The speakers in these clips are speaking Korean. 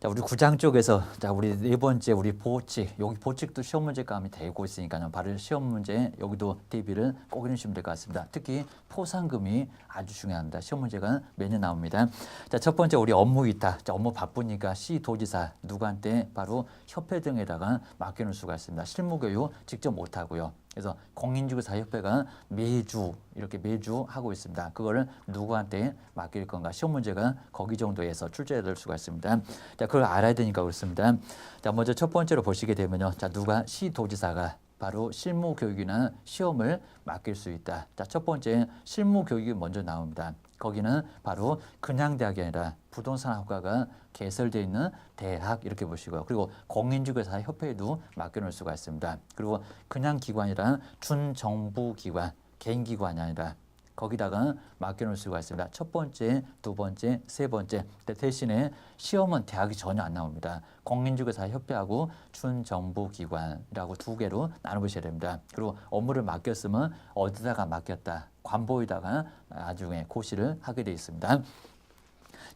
자, 우리 구장 쪽에서 자, 우리 네 번째 우리 보칙. 여기 보칙도 시험 문제감이 되고 있으니까요. 바로 시험 문제 여기도 대비를 꼭 해주시면 될 것 같습니다. 특히 포상금이 아주 중요합니다. 시험 문제가 매년 나옵니다. 자, 첫 번째 우리 업무 위탁. 자, 업무 바쁘니까 시도지사 누구한테 바로 협회 등에다가 맡겨놓을 수가 있습니다. 실무 교육 직접 못 하고요. 그래서 공인중개사협회가 매주 하고 있습니다. 그거를 누구한테 맡길 건가? 시험 문제가 거기 정도에서 출제될 수가 있습니다. 자, 그걸 알아야 되니까 그렇습니다. 자, 먼저 첫 번째로 보시게 되면요. 자, 누가 시도지사가 바로 실무 교육이나 시험을 맡길 수 있다. 자, 첫 번째 실무 교육이 먼저 나옵니다. 거기는 바로 그냥 대학이 아니라 부동산학과가 개설되어 있는 대학 이렇게 보시고요. 그리고 공인중개사 협회에도 맡겨놓을 수가 있습니다. 그리고 그냥 기관이란 준정부기관, 개인기관이 아니라 거기다가 맡겨놓을 수가 있습니다. 첫 번째, 두 번째, 세 번째. 대신에 시험은 대학이 전혀 안 나옵니다. 공인중개사 협회하고 준정부기관이라고 두 개로 나눠보셔야 됩니다. 그리고 업무를 맡겼으면 어디다가 맡겼다. 관보에다가 나중에 고시를 하게 되어 있습니다.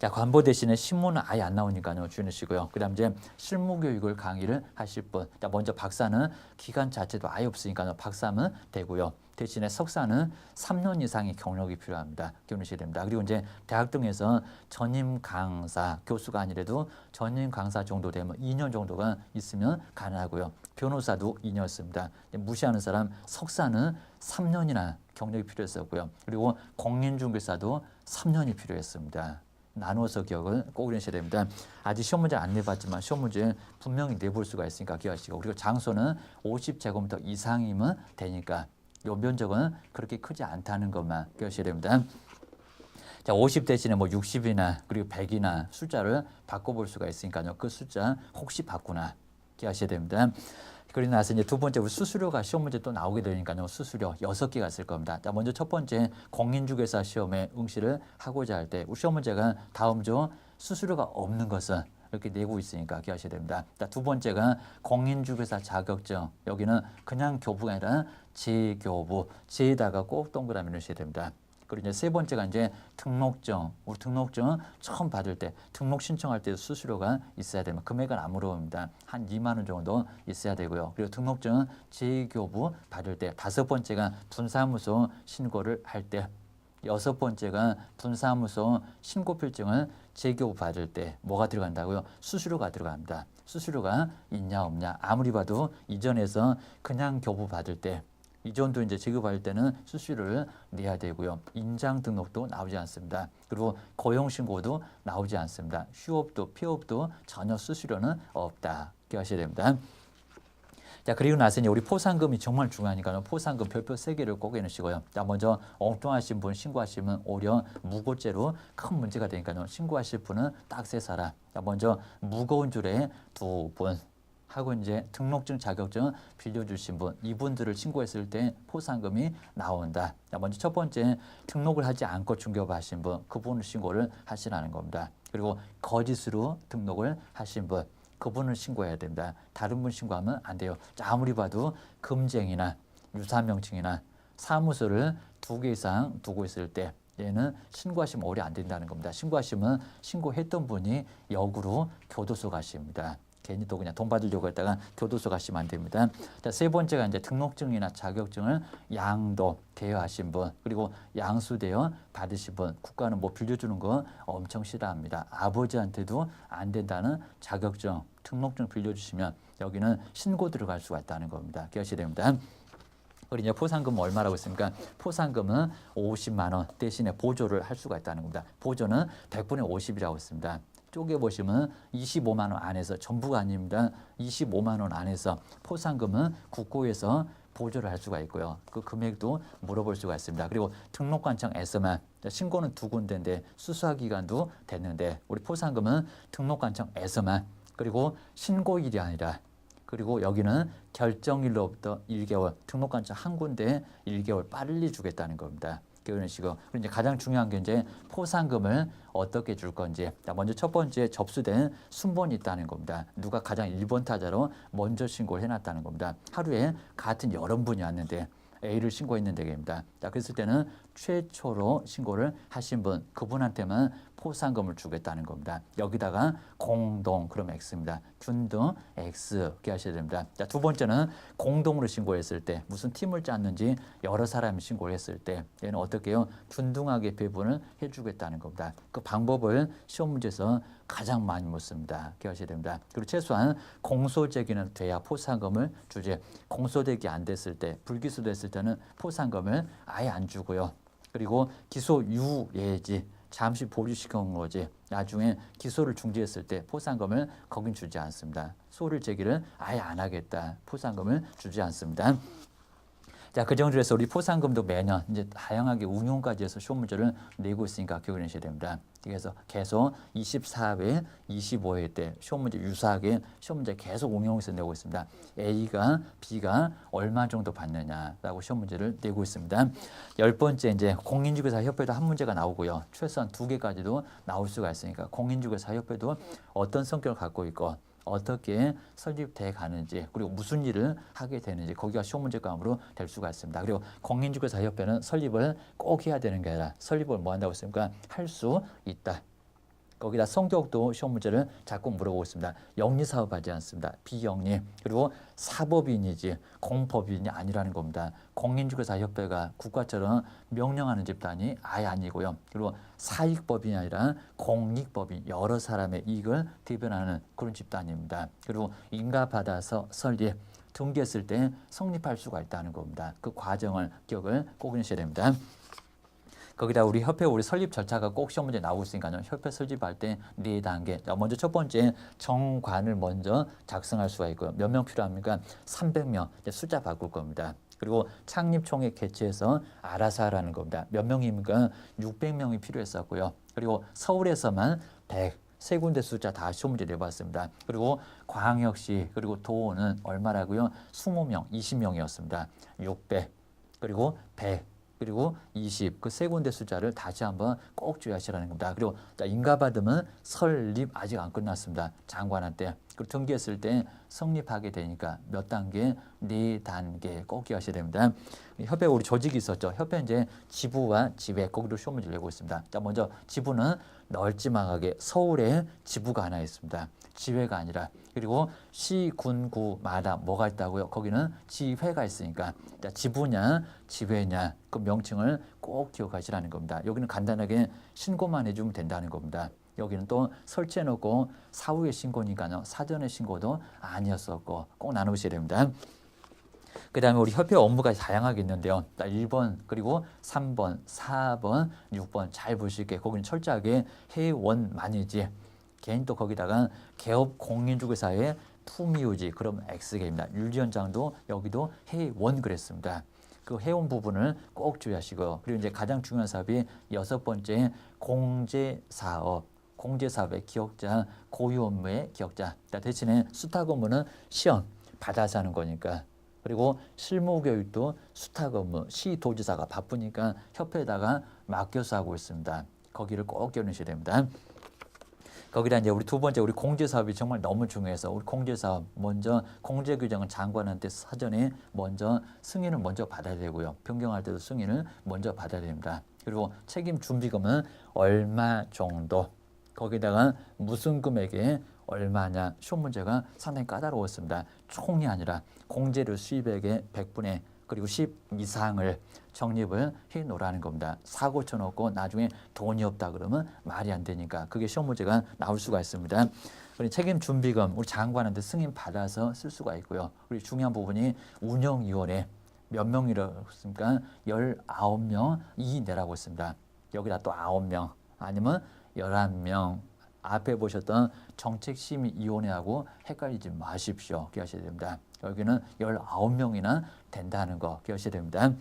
자, 관보 대신에 신문은 아예 안 나오니까요. 주의하시고요. 그 다음 이제 실무교육을 강의를 하실 분. 자, 먼저 박사는 기간 자체도 아예 없으니까요. 박사면 되고요. 대신에 석사는 3년 이상의 경력이 필요합니다. 기억하셔야 됩니다. 그리고 이제 대학 등에서 전임 강사, 교수가 아니라도 전임 강사 정도 되면 2년 정도가 있으면 가능하고요. 변호사도 2년였습니다. 무시하는 사람 석사는 3년이나 경력이 필요했었고요. 그리고 공인중개사도 3년이 필요했습니다. 나눠서 기억을 꼭 하셔야 됩니다. 아직 시험 문제 안 내봤지만 시험 문제 분명히 내볼 수가 있으니까 기억하시고, 그리고 장소는 50제곱미터 이상이면 되니까 요 면적은 그렇게 크지 않다는 것만 기억하셔야 됩니다. 자, 50 대신에 뭐 60이나 그리고 100이나 숫자를 바꿔볼 수가 있으니까요. 그 숫자 혹시 바꾸나 기억하셔야 됩니다. 그리고 나서 이제 두 번째 우리 수수료가 시험 문제 또 나오게 되니까요. 수수료 6개가 있을 겁니다. 자, 먼저 첫 번째 공인중개사 시험에 응시를 하고자 할 때 우리 시험 문제가 다음 주 수수료가 없는 것은 이렇게 내고 있으니까 기억하셔야 됩니다. 자, 두 번째가 공인중개사 자격증. 여기는 그냥 교부가 아니라 재교부. 재에다가 꼭 동그라미 넣으셔야 됩니다. 그리고 이제 세 번째가 이제 등록증. 우리 등록증 처음 받을 때 등록 신청할 때 수수료가 있어야 되면 금액은 안 물어봅니다. 한 2만 원 정도 있어야 되고요. 그리고 등록증 재교부 받을 때 다섯 번째가 분사무소 신고를 할 때, 여섯 번째가 분사무소 신고필증을 재교부 받을 때 뭐가 들어간다고요? 수수료가 들어갑니다. 수수료가 있냐 없냐 아무리 봐도 이전에서 그냥 교부 받을 때 이전도 이제 재교부할 때는 수수료를 내야 되고요. 인장 등록도 나오지 않습니다. 그리고 고용신고도 나오지 않습니다. 휴업도 폐업도 전혀 수수료는 없다. 기억하셔야 됩니다. 자, 그리고 나서 이제 우리 포상금이 정말 중요하니까요. 포상금 별표 3개를 꼭 해놓으시고요. 자, 먼저 엉뚱하신 분 신고하시면 오히려 무고죄로 큰 문제가 되니까요. 신고하실 분은 딱 세 사람. 자, 먼저 무거운 줄에 2분. 하고 이제 등록증 자격증 빌려주신 분, 이분들을 신고했을 때 포상금이 나온다. 자, 먼저 첫 번째 등록을 하지 않고 중개업하신 분, 그분을 신고를 하시라는 겁니다. 그리고 거짓으로 등록을 하신 분, 그분을 신고해야 됩니다. 다른 분 신고하면 안 돼요. 자, 아무리 봐도 금쟁이나 유사명칭이나 사무소를 2개 이상 두고 있을 때 얘는 신고하시면 오래 안 된다는 겁니다. 신고하시면 신고했던 분이 역으로 교도소 가십니다. 괜히 또 그냥 돈 받으려고 했다가 교도소 가시면 안 됩니다. 자, 세 번째가 이제 등록증이나 자격증을 양도 대여하신 분, 그리고 양수대여 받으신 분, 국가는 뭐 빌려주는 거 엄청 싫어합니다. 아버지한테도 안 된다는 자격증, 등록증 빌려주시면 여기는 신고 들어갈 수가 있다는 겁니다. 기억하셔야 됩니다. 그리고 이제 포상금은 얼마라고 했습니까? 포상금은 50만 원 대신에 보조를 할 수가 있다는 겁니다. 보조는 100분의 50이라고 했습니다. 쪼개보시면 25만 원 안에서, 전부가 아닙니다. 25만 원 안에서 포상금은 국고에서 보조를 할 수가 있고요. 그 금액도 물어볼 수가 있습니다. 그리고 등록관청에서만, 신고는 2군데인데 수사기간도 됐는데 우리 포상금은 등록관청에서만, 그리고 신고일이 아니라, 그리고 여기는 결정일로부터 1개월, 등록관청 한 군데에 1개월 빨리 주겠다는 겁니다. 이런 식으로. 그리고 이제 가장 중요한 게 이제 포상금을 어떻게 줄 건지. 자, 먼저 첫 번째 접수된 순번이 있다는 겁니다. 누가 가장 1번 타자로 먼저 신고를 해놨다는 겁니다. 하루에 같은 여러 분이 왔는데 A를 신고했는 데입니다. 자, 그랬을 때는 최초로 신고를 하신 분, 그분한테만 포상금을 주겠다는 겁니다. 여기다가 공동, 그럼 X입니다. 균등 X 이렇게 하셔야 됩니다. 자, 두 번째는 공동으로 신고했을 때 무슨 팀을 짰는지 여러 사람이 신고를 했을 때 얘는 어떻게 해요? 균등하게 배분을 해주겠다는 겁니다. 그 방법을 시험 문제에서 가장 많이 묻습니다. 기억하셔야 됩니다. 그리고 최소한 공소제기는 돼야 포상금을 주지. 공소제기 안 됐을 때, 불기소됐을 때는 포상금을 아예 안 주고요. 그리고 기소 유예지, 잠시 보류시킨 거지. 나중에 기소를 중지했을 때 포상금을 거긴 주지 않습니다. 소를 제기를 아예 안 하겠다. 포상금을 주지 않습니다. 자, 그 정도로 해서 우리 포상금도 매년 이제 다양하게 운용까지 해서 시험 문제를 내고 있으니까 기억을 하셔야 됩니다. 그래서 계속 24회, 25회 때 시험 문제 유사하게 시험 문제 계속 응용해서 내고 있습니다. A가 B가 얼마 정도 받느냐라고 시험 문제를 내고 있습니다. 10번째 이제 공인중개사협회도 한 문제가 나오고요. 최소한 2개까지도 나올 수가 있으니까 공인중개사협회도 어떤 성격을 갖고 있고 어떻게 설립돼 가는지 그리고 무슨 일을 하게 되는지 거기가 시험 문제감으로 될 수가 있습니다. 그리고 공인중개사협회는 설립을 꼭 해야 되는 게 아니라 설립을 뭐 한다고 했습니까? 할 수 있다. 거기다 성격도 시험 문제를 자꾸 물어보고 있습니다. 영리사업하지 않습니다. 비영리. 그리고 사법인이지 공법인이 아니라는 겁니다. 공인중개사협회가 국가처럼 명령하는 집단이 아예 아니고요. 그리고 사익법인이 아니라 공익법인, 여러 사람의 이익을 대변하는 그런 집단입니다. 그리고 인가받아서 설립, 등기했을 때 성립할 수가 있다는 겁니다. 그 과정을 기억을 꼭 해주셔야 됩니다. 거기다 우리 협회 우리 설립 절차가 꼭 시험 문제 나오고 있으니까요. 협회 설립할 때 4단계. 먼저 첫 번째 정관을 먼저 작성할 수가 있고요. 몇 명 필요합니까? 300명. 숫자 바꿀 겁니다. 그리고 창립총회 개최해서 알아서 하라는 겁니다. 몇 명입니까? 600명이 필요했었고요. 그리고 서울에서만 100. 세 군데 숫자 다 시험 문제 내봤습니다. 그리고 광역시 그리고 도는 얼마라고요? 20명, 20명이었습니다. 600 그리고 100. 그리고 20, 그 세 군데 숫자를 다시 한번 꼭 주의하시라는 겁니다. 그리고 인가받으면 설립 아직 안 끝났습니다. 장관한테. 그리고 등기했을 때 성립하게 되니까 몇 단계? 4단계 꼭 기억하셔야 됩니다. 협회 우리 조직이 있었죠. 협회 이제 지부와 지회 거기도 시험 문제를 내고 있습니다. 자, 먼저 지부는 널찍하게 서울에 지부가 하나 있습니다. 지회가 아니라. 그리고 시, 군, 구마다 뭐가 있다고요? 거기는 지회가 있으니까 자, 지부냐 지회냐 그 명칭을 꼭 기억하시라는 겁니다. 여기는 간단하게 신고만 해주면 된다는 겁니다. 여기는 또 설치해놓고 사후에 신고니까요. 사전에 신고도 아니었었고 꼭 나누셔야 됩니다. 그 다음에 우리 협회 업무가 다양하게 있는데요. 1번 그리고 3번, 4번, 6번 잘 보실게요. 거기는 철저하게 회원만이지 개인 또 거기다가 개업 공인중개사의 품위유지 그럼 X개입니다. 윤리원장도 여기도 회원 그랬습니다. 그 회원 부분을 꼭 주의하시고요. 그리고 이제 가장 중요한 사업이 6번째 공제사업. 공제사업의 기억자, 고유 업무의 기억자. 대신에 수탁 업무는 시험 받아서 하는 거니까. 그리고 실무교육도 수탁 업무, 시도지사가 바쁘니까 협회에다가 맡겨서 하고 있습니다. 거기를 꼭 기억하셔야 됩니다. 거기다 이제 우리 두 번째 우리 공제사업이 정말 너무 중요해서 우리 공제사업 먼저 공제규정은 장관한테 사전에 먼저 승인을 먼저 받아야 되고요. 변경할 때도 승인을 먼저 받아야 됩니다. 그리고 책임 준비금은 얼마 정도 거기다가 무슨 금액에 얼마냐 시험 문제가 상당히 까다로웠습니다. 총이 아니라 공제료 수입액의 100분의 그리고 10 이상을 적립을 해 놓으라는 겁니다. 사고 쳐놓고 나중에 돈이 없다 그러면 말이 안 되니까 그게 시험 문제가 나올 수가 있습니다. 그리고 책임 준비금 우리 장관한테 승인 받아서 쓸 수가 있고요. 그리고 중요한 부분이 운영위원회 몇 명이라고 했습니까? 19명이 내라고 했습니다. 여기다 또 9명 아니면 11명 앞에 보셨던 정책심의위원회하고 헷갈리지 마십시오. 기억하셔야 됩니다. 여기는 19명이나 된다는 거 기억하셔야 됩니다.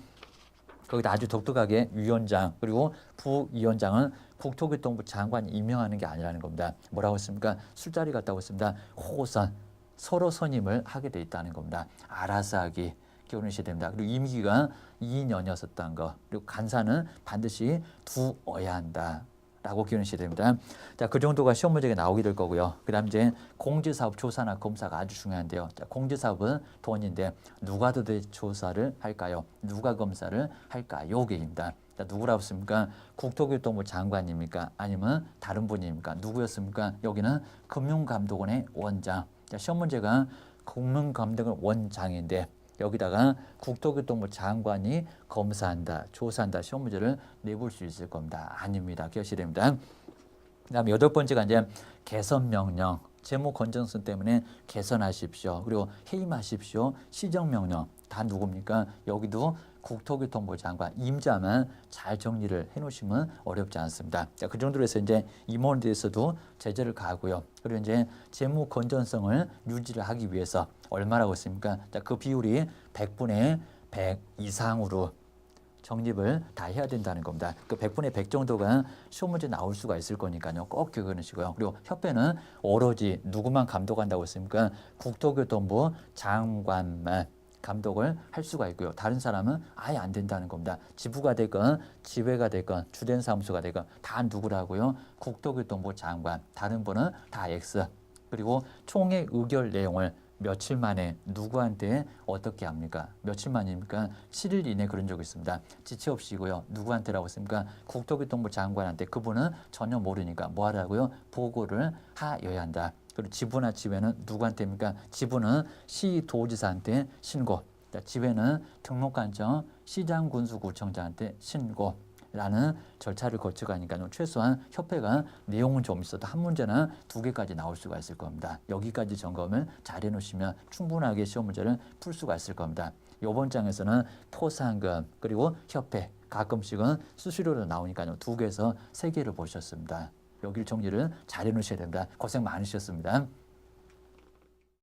거기다 아주 독특하게 위원장 그리고 부위원장은 국토교통부 장관이 임명하는 게 아니라는 겁니다. 뭐라고 했습니까? 술자리 갔다고 했습니다. 호선, 서로 선임을 하게 돼 있다는 겁니다. 알아서 하기 기억하셔야 됩니다. 그리고 임기가 2년이었었다는 거. 그리고 간사는 반드시 두어야 한다. 라고 기억하셔야 됩니다. 자, 그 정도가 시험 문제가 나오게 될 거고요. 그 다음 이제 공제사업 조사나 검사가 아주 중요한데요. 자, 공제사업은 돈인데 누가 도대체 조사를 할까요? 누가 검사를 할까요? 게입니다. 자, 누구라고 했습니까? 국토교통부 장관입니까? 아니면 다른 분입니까? 누구였습니까? 여기는 금융감독원의 원장. 자, 시험 문제가 금융감독원 원장인데 여기다가 국토교통부 장관이 검사한다, 조사한다 시험 문제를 내볼 수 있을 겁니다. 아닙니다. 기억하셔야 됩니다. 그다음에 8번째가 이제 개선명령. 재무 건전성 때문에 개선하십시오. 그리고 해임하십시오. 시정명령. 다 누굽니까? 여기도 국토교통부 장관 임자만 잘 정리를 해놓으시면 어렵지 않습니다. 자, 그 정도로 해서 이제 임원에 대해서도 제재를 가하고요. 그리고 이제 재무 건전성을 유지를 하기 위해서 얼마라고 했습니까? 자, 그 비율이 100분의 100 이상으로 정립을 다 해야 된다는 겁니다. 그 100분의 100 정도가 시험 문제 나올 수가 있을 거니까요. 꼭 기억하시고요. 그리고 협회는 오로지 누구만 감독한다고 했습니까? 국토교통부 장관만 감독을 할 수가 있고요. 다른 사람은 아예 안 된다는 겁니다. 지부가 되건 지회가 되건 주된 사무소가 되건 다 누구라고요? 국토교통부 장관. 다른 분은 다 X. 그리고 총회 의결 내용을 며칠 만에 누구한테 어떻게 합니까? 며칠 만입니까? 7일 이내 그런 적이 있습니다. 지체 없이고요. 누구한테라고 했습니까? 국토교통부 장관한테. 그분은 전혀 모르니까 뭐 하라고요? 보고를 하여야 한다. 그리고 지부나 지회는 누구한테입니까? 지부는 시도지사한테 신고. 지회는 등록관청 시장군수구청장한테 신고. 라는 절차를 거쳐가니까 최소한 협회가 내용은 좀 있어도 한 문제나 2개까지 나올 수가 있을 겁니다. 여기까지 점검을 잘 해놓으시면 충분하게 시험 문제를 풀 수가 있을 겁니다. 이번 장에서는 포상금 그리고 협회 가끔씩은 수수료로 나오니까요. 2개에서 3개를 보셨습니다. 여기 정리를 잘 해놓으셔야 됩니다. 고생 많으셨습니다.